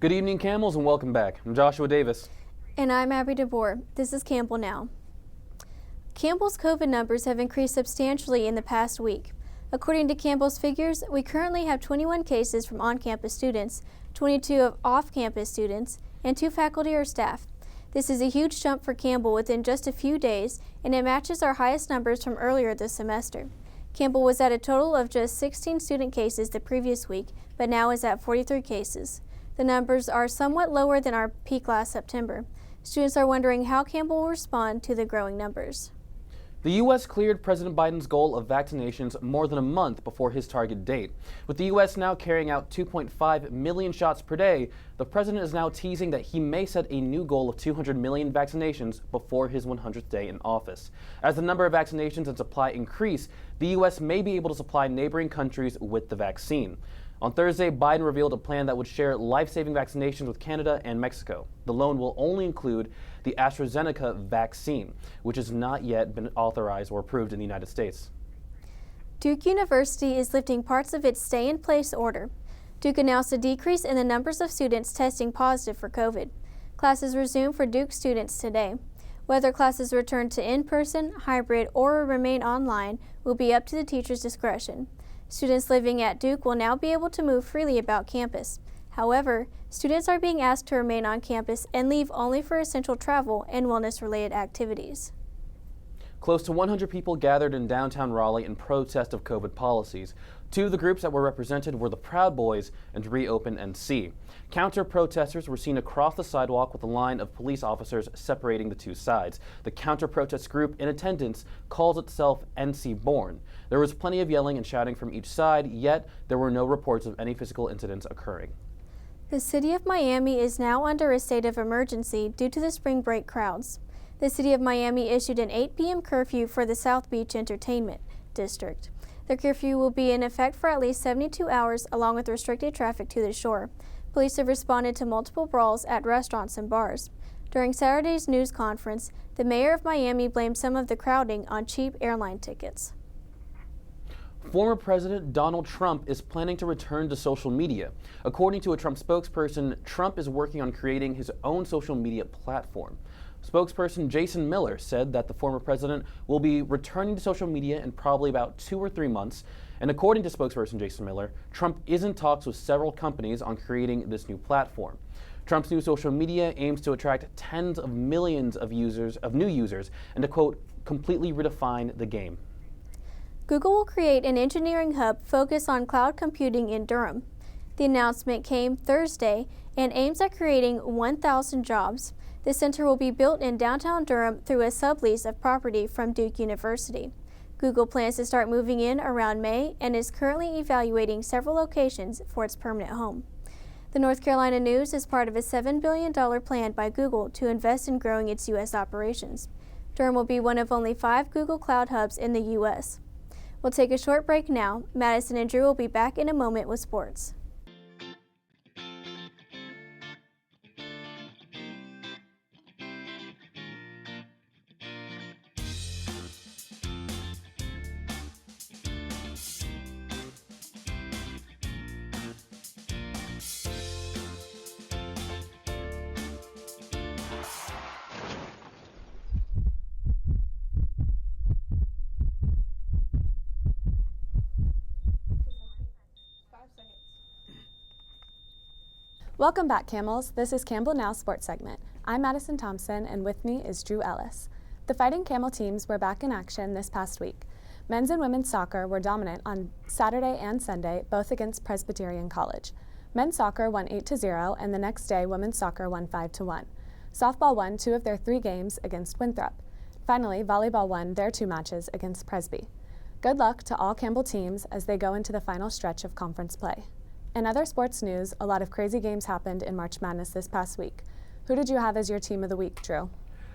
Good evening, Campbells, and welcome back. I'm Joshua Davis. And I'm Abby DeBoer. This is Campbell Now. Campbell's COVID numbers have increased substantially in the past week. According to Campbell's figures, we currently have 21 cases from on-campus students, 22 of off-campus students, and 2 faculty or staff. This is a huge jump for Campbell within just a few days, and it matches our highest numbers from earlier this semester. Campbell was at a total of just 16 student cases the previous week, but now is at 43 cases. The numbers are somewhat lower than our peak last September. Students are wondering how Campbell will respond to the growing numbers. The U.S. cleared President Biden's goal of vaccinations more than a month before his target date. With the U.S. now carrying out 2.5 million shots per day, the president is now teasing that he may set a new goal of 200 million vaccinations before his 100th day in office. As the number of vaccinations and supply increase, the U.S. may be able to supply neighboring countries with the vaccine. On Thursday, Biden revealed a plan that would share life-saving vaccinations with Canada and Mexico. The loan will only include the AstraZeneca vaccine, which has not yet been authorized or approved in the United States. Duke University is lifting parts of its stay-in-place order. Duke announced a decrease in the numbers of students testing positive for COVID. Classes resume for Duke students today. Whether classes return to in-person, hybrid, or remain online will be up to the teacher's discretion. Students living at Duke will now be able to move freely about campus. However, students are being asked to remain on campus and leave only for essential travel and wellness-related activities. Close to 100 people gathered in downtown Raleigh in protest of COVID policies. 2 of the groups that were represented were the Proud Boys and Reopen NC. Counter-protesters were seen across the sidewalk with a line of police officers separating the 2 sides. The counter-protest group in attendance calls itself NC Born. There was plenty of yelling and shouting from each side, yet there were no reports of any physical incidents occurring. The city of Miami is now under a state of emergency due to the spring break crowds. The city of Miami issued an 8 p.m. curfew for the South Beach Entertainment District. The curfew will be in effect for at least 72 hours, along with restricted traffic to the shore. Police have responded to multiple brawls at restaurants and bars. During Saturday's news conference, the mayor of Miami blamed some of the crowding on cheap airline tickets. Former President Donald Trump is planning to return to social media. According to a Trump spokesperson, Trump is working on creating his own social media platform. Spokesperson Jason Miller said that the former president will be returning to social media in probably about 2 or 3 months. And according to spokesperson Jason Miller, Trump is in talks with several companies on creating this new platform. Trump's new social media aims to attract tens of millions of new users, and to, quote, completely redefine the game. Google will create an engineering hub focused on cloud computing in Durham. The announcement came Thursday and aims at creating 1,000 jobs. The center will be built in downtown Durham through a sublease of property from Duke University. Google plans to start moving in around May and is currently evaluating several locations for its permanent home. The North Carolina News is part of a $7 billion plan by Google to invest in growing its U.S. operations. Durham will be one of only 5 Google Cloud hubs in the U.S. We'll take a short break now. Madison and Drew will be back in a moment with sports. Welcome back, Camels. This is Campbell Now Sports Segment. I'm Madison Thompson, and with me is Drew Ellis. The Fighting Camel teams were back in action this past week. Men's and women's soccer were dominant on Saturday and Sunday, both against Presbyterian College. Men's soccer won 8-0, and the next day, women's soccer won 5-1. Softball won 2 of their 3 games against Winthrop. Finally, volleyball won their 2 matches against Presby. Good luck to all Campbell teams as they go into the final stretch of conference play. In other sports news, a lot of crazy games happened in March Madness this past week. Who did you have as your team of the week, Drew?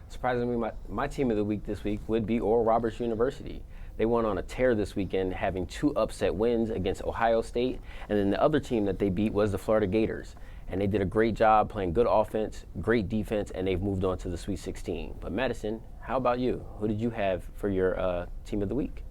Surprisingly, my team of the week this week would be Oral Roberts University. They went on a tear this weekend, having 2 upset wins against Ohio State, and then the other team that they beat was the Florida Gators. And they did a great job playing good offense, great defense, and they've moved on to the Sweet 16. But Madison, how about you? Who did you have for your team of the week?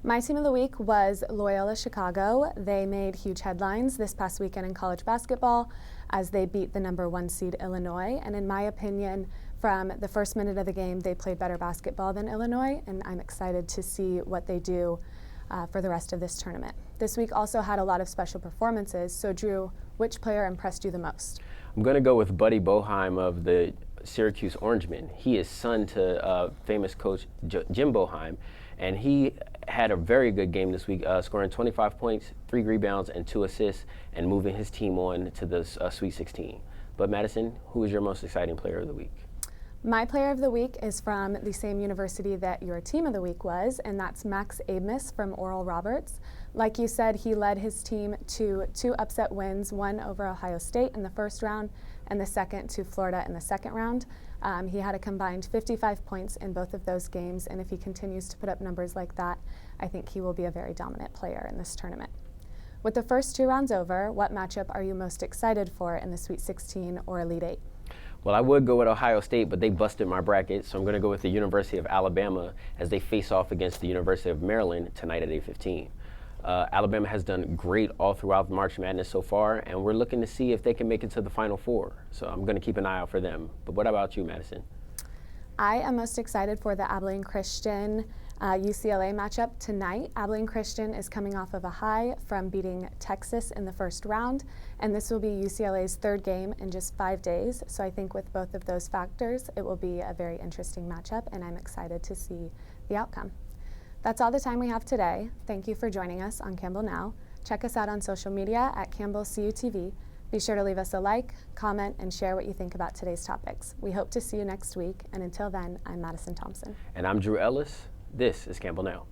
My team of the week was Loyola Chicago. They made huge headlines this past weekend in college basketball as they beat the #1 seed Illinois. And in my opinion, from the first minute of the game, they played better basketball than Illinois, and I'm excited to see what they do for the rest of this tournament. This week also had a lot of special performances. So Drew, which player impressed you the most? I'm going to go with Buddy Boeheim of the Syracuse Orangemen. He is son to famous coach Jim Boeheim, and he had a very good game this week, scoring 25 points, 3 rebounds, and 2 assists, and moving his team on to the Sweet 16. But Madison, who is your most exciting player of the week? My player of the week is from the same university that your team of the week was, and that's Max Abmas from Oral Roberts. Like you said, he led his team to 2 upset wins, one over Ohio State in the first round and the second to Florida in the second round. He had a combined 55 points in both of those games, and if he continues to put up numbers like that, I think he will be a very dominant player in this tournament. With the first 2 rounds over, what matchup are you most excited for in the Sweet 16 or Elite 8? Well, I would go with Ohio State, but they busted my bracket, so I'm going to go with the University of Alabama as they face off against the University of Maryland tonight at 8:15. Alabama has done great all throughout March Madness so far, and we're looking to see if they can make it to the Final Four. So I'm going to keep an eye out for them. But what about you, Madison? I am most excited for the Abilene Christian UCLA matchup tonight. Abilene Christian is coming off of a high from beating Texas in the first round, and this will be UCLA's 3rd game in just 5 days. So I think with both of those factors, it will be a very interesting matchup, and I'm excited to see the outcome. That's all the time we have today. Thank you for joining us on Campbell Now. Check us out on social media at Campbell CUTV. Be sure to leave us a like, comment, and share what you think about today's topics. We hope to see you next week, and until then, I'm Madison Thompson. And I'm Drew Ellis. This is Campbell Now.